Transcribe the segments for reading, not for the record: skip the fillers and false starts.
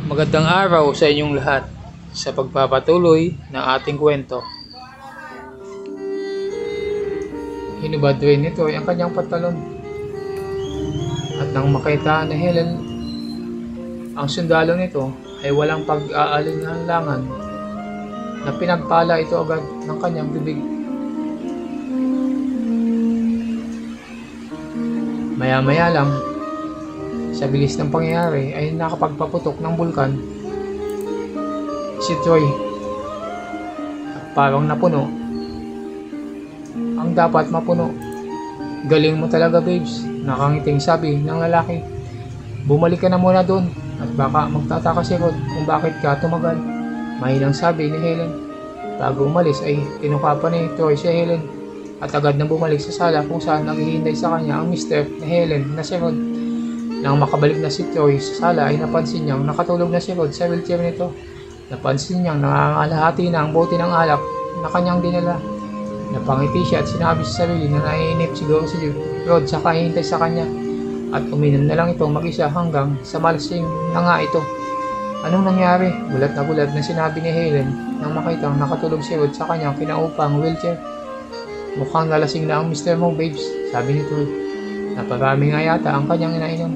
Magandang araw sa inyong lahat sa pagpapatuloy ng ating kwento. Hinubad rin nito ay ang kanyang pantalon. At nang makita ni Helen ang sundalo nito ay walang pag-aalinlangan na pinagpala ito agad ng kanyang bibig. Maya-maya lang, sa bilis ng pangyayari ay nakapagpaputok ng bulkan si Troy at parang napuno ang dapat mapuno. Galing mo talaga, babes, nakangiting sabi ng lalaki. Bumalik ka na muna doon at baka magtataka si Rod kung bakit ka tumagal. Mahinang sabi ni Helen. Bago umalis ay tinuka pa ni Troy si Helen at agad na bumalik sa sala kung saan naghihintay sa kanya ang mister ni Helen na si Rod. Nang makabalik na si Troy sa sala ay napansin niyang nakatulog na si Rod sa wheelchair nito. Napansin niyang nangangalahati na ang bote ng alak na kanyang dinala. Napangiti siya at sinabi sa sarili na naiinip siguro si Rod sa kahintay sa kanya at uminom na lang ito mag-isa hanggang sa malasing na nga ito. Anong nangyari? Gulat na sinabi ni Helen nang makitang nakatulog si Rod sa kanyang kinaupang wheelchair. Mukhang nalasing na ang mister mo, babes, sabi ni Troy. Naparami nga yata ang kanyang inainom,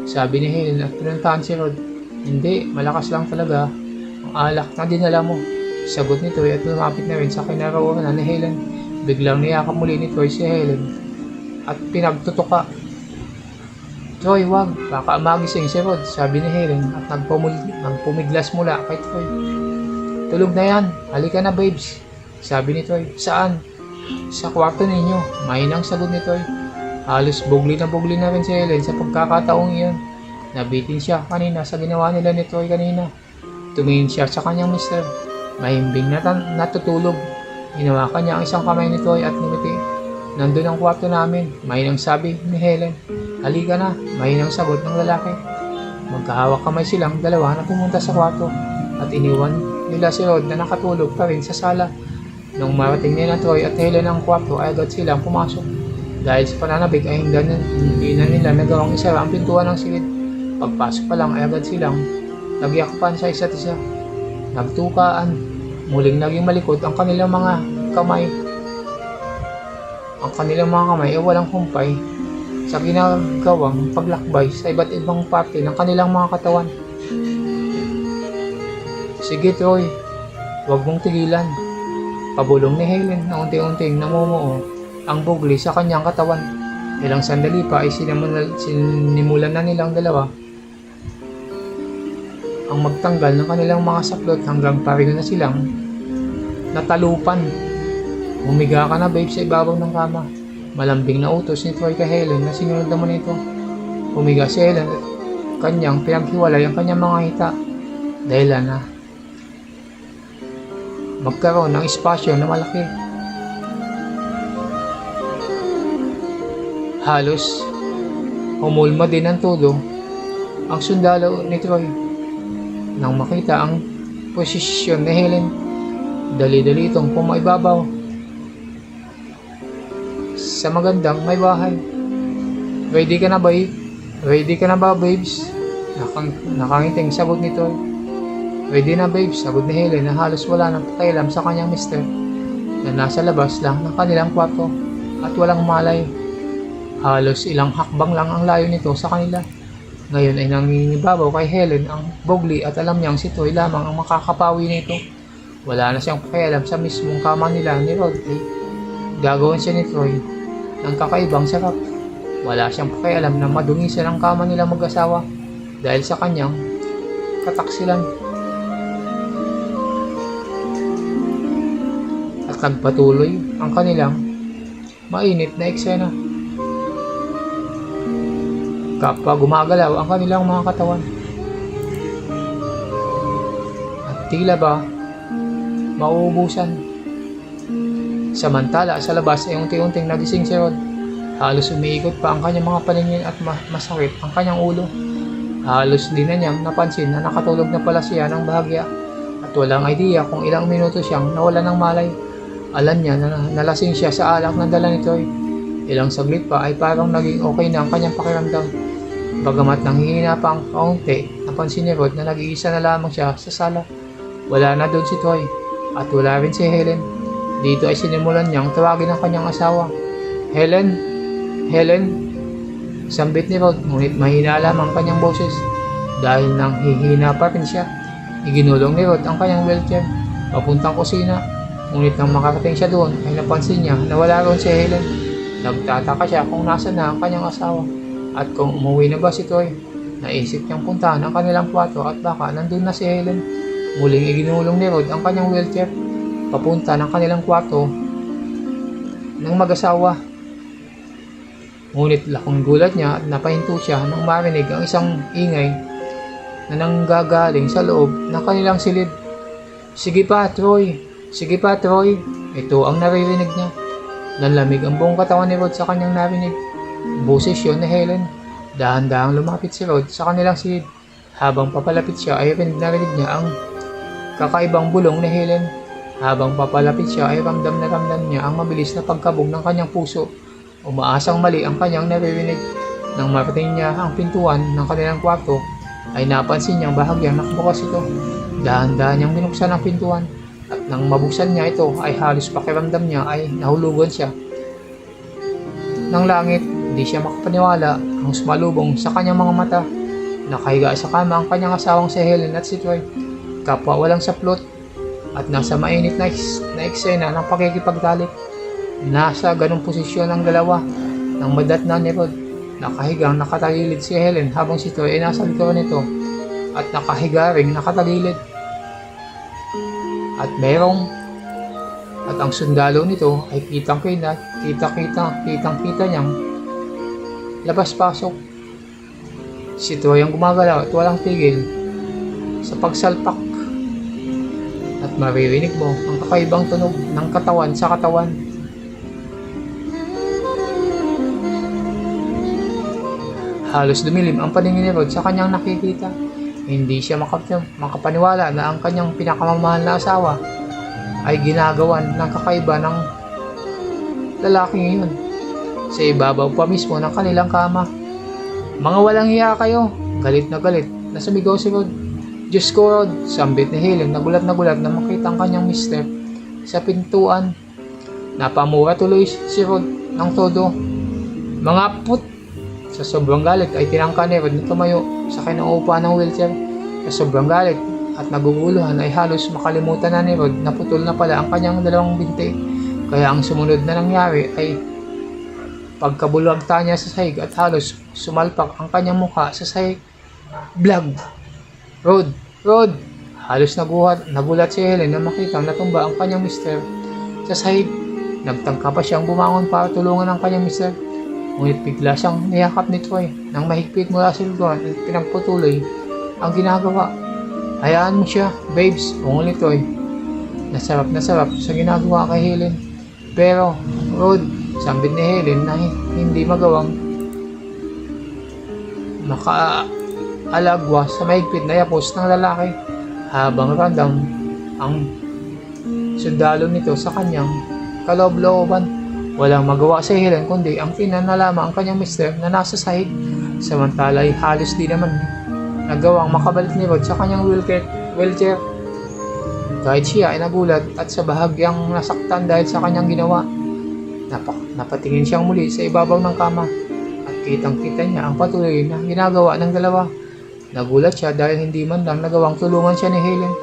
sabi ni Helen at pinuntahan si Rod. Hindi, malakas lang talaga ang alak na dinala mo, sagot ni Troy at lumapit na rin sa kinaroonan ni Helen. Biglang niyakap muli ni Troy si Helen at pinagtutuka. Troy, wag, baka magising si Rod, sabi ni Helen at nagpumiglas mula kay Troy. Tulog na yan, halika na, babes, sabi ni Troy. Saan? Sa kwarto ninyo, mahinang sagot ni Troy. Halos bugli na rin si Helen sa pagkakataong iyon. Nabitin siya kanina sa ginawa nila ni Troy kanina. Tumingin siya sa kanyang mister. Mahimbing na natutulog. Hinawakan niya ang isang kamay ni Troy at ngumiti. Nandun ang kwarto namin, mahinang sabi ni Helen. Halika na, mahinang sagot ng lalaki. Magkahawak kamay silang dalawa na pumunta sa kwarto at iniwan nila si Rod na nakatulog pa rin sa sala. Nung marating nila Troy at Helen ang kwarto ay agad silang pumasok. Dahil sa pananabik ay hindi na nila nagawang isara ang pintuan ng silid. Pagpasok pa lang ay agad silang nagyakpan sa isa't isa. Nagtukaan, muling naging malikot ang kanilang mga kamay. Ang kanilang mga kamay ay walang humpay sa ginagawang paglakbay sa iba't ibang parte ng kanilang mga katawan. Sige Troy, huwag mong tigilan, pabulong ni Helen na unti-unting namumuo ang bugli sa kanyang katawan. Ilang sandali pa ay sinimulan na nilang dalawa ang magtanggal ng kanilang mga saklot hanggang pareho na silang natalupan. Humiga ka na, babe, sa ibabaw ng kama, malambing na utos ni Troy kay Helen na sinunod naman ito. Humiga si Helen at kanyang pinaghiwalay ang kanyang mga hita dahilan na magkaroon ng espasyo na malaki. Halos humulma din ng tulo ang sundalo ni Troy nang makita ang posisyon ni Helen. Dali-dali itong pumaibabaw sa magandang may bahay. Ready ka na ba, Ready ka na ba, babes? Nakangiting sagot ni Troy. Ready na, babes, sagot ni Helen na halos wala nang pakialam sa kanyang mister na nasa labas lang ng kanilang kwarto at walang malay. Halos ilang hakbang lang ang layo nito sa kanila. Ngayon ay nangingibabaw kay Helen ang bugli at alam niyang si Troy lamang ang makakapawi nito. Wala na siyang pakialam sa mismong kama nila ni Rod. Gagawin siya ni Troy ng kakaibang sarap. Wala siyang pakialam na madungisan ang kama nila mag-asawa dahil sa kanyang kataksilan. At nagpatuloy ang kanilang mainit na eksena. Kapag gumagalaw ang kanilang mga katawan at tila ba mauubusan. Samantala sa labas ay unti-unting nagising si Rod. Halos umiikot pa ang kanyang mga paningin at masakit ang kanyang ulo. Halos di na niyang napansin na nakatulog na pala siya ng bahagya at walang idea kung ilang minuto siyang nawalan ng malay. Alam niya na nalasing siya sa alak na dala ni Troy. Ilang saglit pa ay parang naging okay na ang kanyang pakiramdam. Bagamat nanghihina pa ang kaunti, napansin ni Rod na nag-iisa na lamang siya sa sala. Wala na doon si Troy at wala rin si Helen. Dito ay sinimulan niyang tawagin ang kanyang asawa. Helen? Helen? Sambit ni Rod, ngunit mahina lamang ang kanyang boses. Dahil nang hihina pa rin siya, iginulong ni Rod ang kanyang wheelchair papuntang kusina. Ngunit nang makarating siya doon ay napansin niya na wala roon si Helen. Nagtataka siya kung nasa na ang kanyang asawa at kung umuwi na ba si Troy. Naisip niyang puntahan ang kanilang kwarto at baka nandun na si Helen. Muling iginulong ni Rod ang kanyang wheelchair papunta ng kanilang kwarto ng mag-asawa. Ngunit laking gulat niya at napahinto siya nang marinig ang isang ingay na nanggagaling sa loob ng kanilang silid. Sige pa, Troy! Sige pa, Troy! Ito ang naririnig niya. Nanlamig ang buong katawan ni Rod sa kanyang narinig. Boses yun ni Helen. Dahan-dahang lumapit si Rod sa kanilang silid. Habang papalapit siya ay narinig niya ang kakaibang bulong ni Helen. Habang papalapit siya ay ramdam na ramdam niya ang mabilis na pagkabog ng kanyang puso. Umaasang mali ang kanyang naririnig. Nang marating niya ang pintuan ng kanilang kwarto, ay napansin niyang bahagyang nakabukas ito. Dahan-dahan niyang binuksan ang pintuan. At nang mabuksan niya ito ay halos pakiramdam niya ay nahulugan siya ng langit. Hindi siya makapaniwala ang sumalubong sa kanyang mga mata. Nakahiga sa kama ang kanyang asawang si Helen at si Troy. Kapwa walang saplot at nasa mainit na eksena ng pakikipagtalik. Nasa ganong posisyon ang dalawa nang madatnan ni Rod. Nakahigang nakatagilid si Helen habang si Troy ay nasa likuran nito at nakahiga ring nakatagilid. At ang sundalo nito ay kitang-kita niyang labas-pasok. Si Troy ang gumagalaw at walang tigil sa pagsalpak. At maririnig mo ang kakaibang tunog ng katawan sa katawan. Halos dumilim ang paningin ni Rod sa kanyang nakikita. Hindi siya makapaniwala na ang kanyang pinakamamahal na asawa ay ginagawan ng kakaiba ng lalaking iyon sa ibabaw pa mismo ng kanilang kama. Mga walang hiya kayo! Galit na sumigaw si Rod. Diyos ko, Rod! Sambit ni Helen na gulat na makita ang kanyang mister sa pintuan. Napamura tuloy si Rod ng todo. Mga put! Sa sobrang galit ay tinangka ni Rod na tumayo sa kanyang upuan ng wheelchair. Sa sobrang galit at naguguluhan ay halos makalimutan na ni Rod na putol na pala ang kanyang dalawang binti. Kaya ang sumunod na nangyari ay pagkabulagta niya sa sahig at halos sumalpak ang kanyang mukha sa sahig. Blag! Rod! Rod! Halos nagulat si Helen na makita natumba ang kanyang mister sa sahig. Nagtangka pa siyang bumangon para tulungan ang kanyang mister. Ngunit bigla siyang niyakap ni Troy nang mahigpit mula sa likuran at pinagpatuloy ang ginagawa. Hayaan mo siya, babes, ungol ni Troy. Nasarap sa ginagawa kay Helen. Pero, Rod, sambit ni Helen na hindi magawang makaalagwa sa mahigpit na yapos ng lalaki habang random ang sundalo nito sa kanyang kaloob-looban. Walang magawa si Helen kundi ang pinanalama ang kanyang mister na nasa sahig. Samantala ay halos di naman nagawang makabalik ni Rod sa kanyang wheelchair. Kahit siya ay nagulat at sa bahagyang nasaktan dahil sa kanyang ginawa. Napatingin siyang muli sa ibabaw ng kama at kitang-kita niya ang patuloy na ginagawa ng dalawa. Nagulat siya dahil hindi man lang nagawang tulungan siya ni Helen.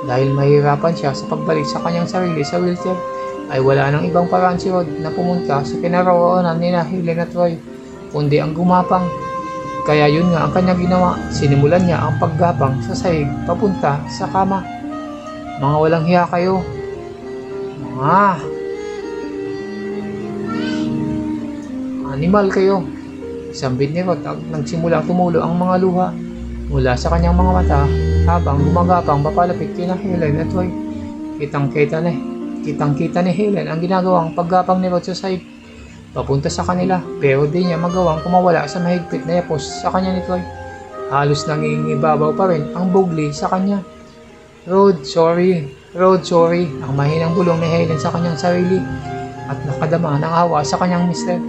Dahil mahirapan siya sa pagbalik sa kanyang sarili sa wheelchair, ay wala nang ibang paraan si Rod na pumunta sa kinaroroonan ni Helen at Troy, kundi ang gumapang. Kaya yun nga ang kanyang ginawa. Sinimulan niya ang paggapang sa sahig papunta sa kama. Mga walang hiya kayo. Mga animal kayo. Sambit ni Rod at nagsimulang tumulo ang mga luha mula sa kanyang mga mata habang gumagapang papalapit kina Helen at Troy. Kitang-kita ni Helen ang ginagawang paggapang ni Rod sa sahig papunta sa kanila, pero di niya magawang kumawala sa mahigpit na yapos sa kanya ni Troy. Halos nangingibabaw pa rin ang bugli sa kanya. Rod, sorry. Ang mahinang bulong ni Helen sa kanyang sarili at nakadama ng awa sa kanyang mister.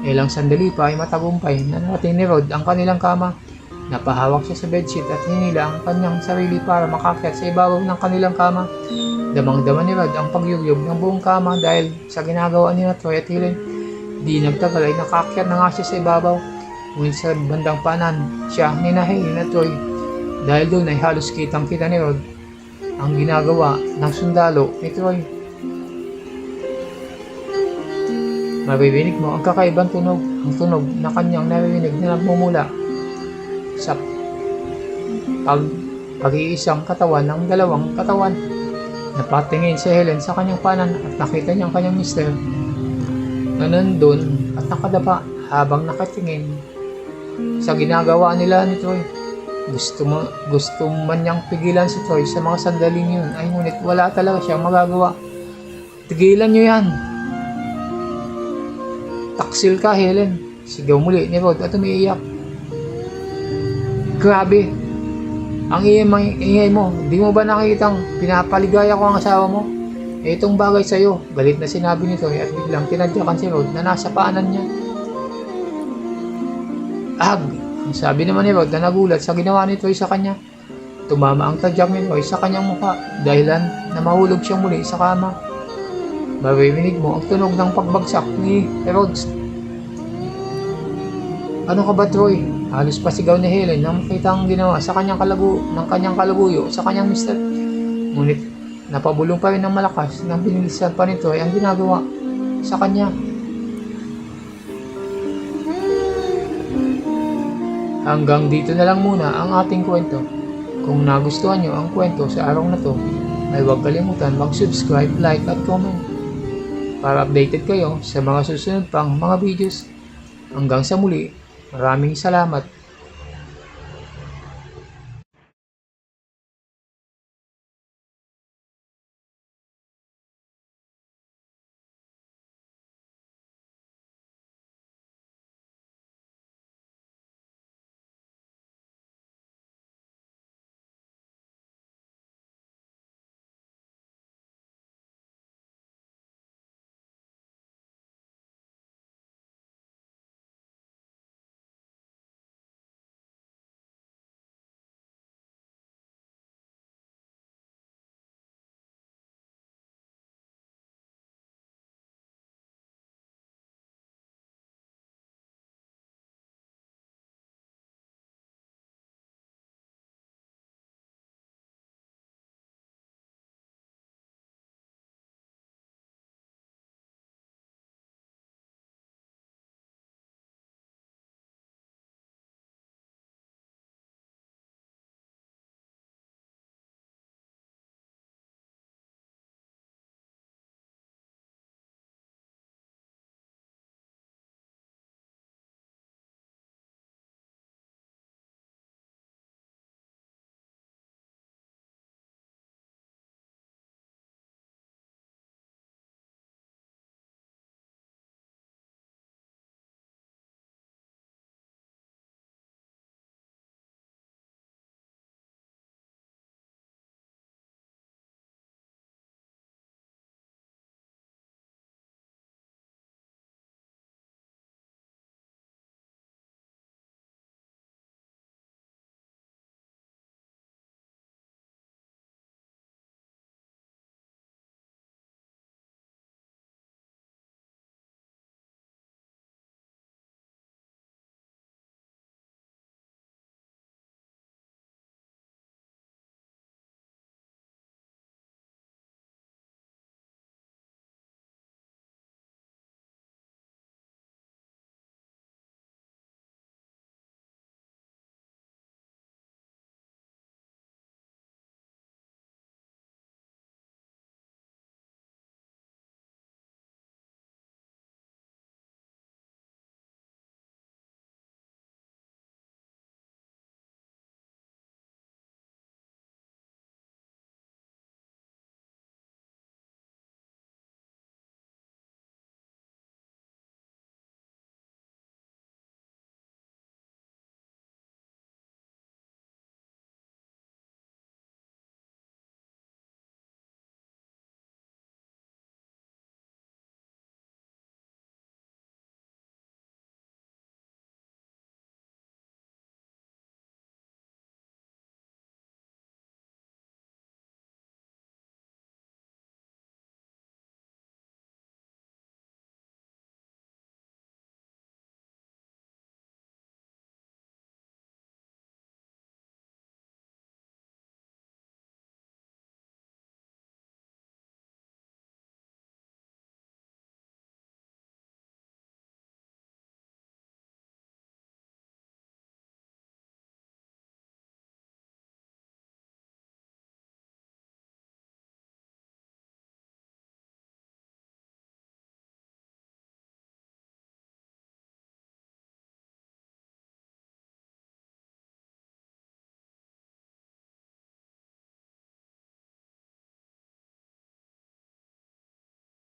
Ilang sandali pa ay matagumpay na narating ni Rod ang kanilang kama. Napahawak siya sa bedsheet at hinila ang kanyang sarili para makakyat sa ibabaw ng kanilang kama. Damang-dama ni Rod ang pagyugyog ng buong kama dahil sa ginagawa ni Troy at Helen. Di nagtagal ay nakakyat na nga siya sa ibabaw. Ngunit sa bandang panan siya ni Helen at Troy. Dahil doon ay halos kitang-kita ni Rod ang ginagawa ng sundalo ni Troy. Maririnig mo ang kakaibang tunog, ang tunog na kanyang naririnig na nagmumula sa pag-iisang katawan ng dalawang katawan. Napatingin si Helen sa kanyang panan at nakita niya ang kanyang mister na nandun at nakadapa habang nakatingin sa ginagawa nila ni Troy. Gusto man niyang pigilan si Troy sa mga sandaling yun ay ngunit wala talaga siyang magagawa. Tigilan niyo yan! Taksil ka, Helen! Sigaw muli ni Rod at umiiyak. Grabe! Ang ingay mo, di mo ba nakikitang pinapaligaya ko ang asawa mo? Itong bagay sa'yo, galit na sinabi ni Troy at biglang tinadyakan si Rod na nasa paanan niya. Ag! Ang sabi naman ni Rod na nagulat sa ginawa ni Troy sa kanya. Tumama ang tadyak ni Troy sa kanyang mukha dahilan na mahulog siyang muli sa kama. Maririnig mo ang tunog ng pagbagsak ni Rhodes. Ano ka ba, Troy? Halos pasigaw ni Helen nang makita ang ginawa sa kanyang kalabuyo sa kanyang mister. Ngunit napabulong pa rin ng malakas nang binilisan pa ni Troy ang ginagawa sa kanya. Hanggang dito na lang muna ang ating kwento. Kung nagustuhan nyo ang kwento sa araw na to, ay huwag kalimutan mag-subscribe, like at comment para updated kayo sa mga susunod pang mga videos. Hanggang sa muli, maraming salamat.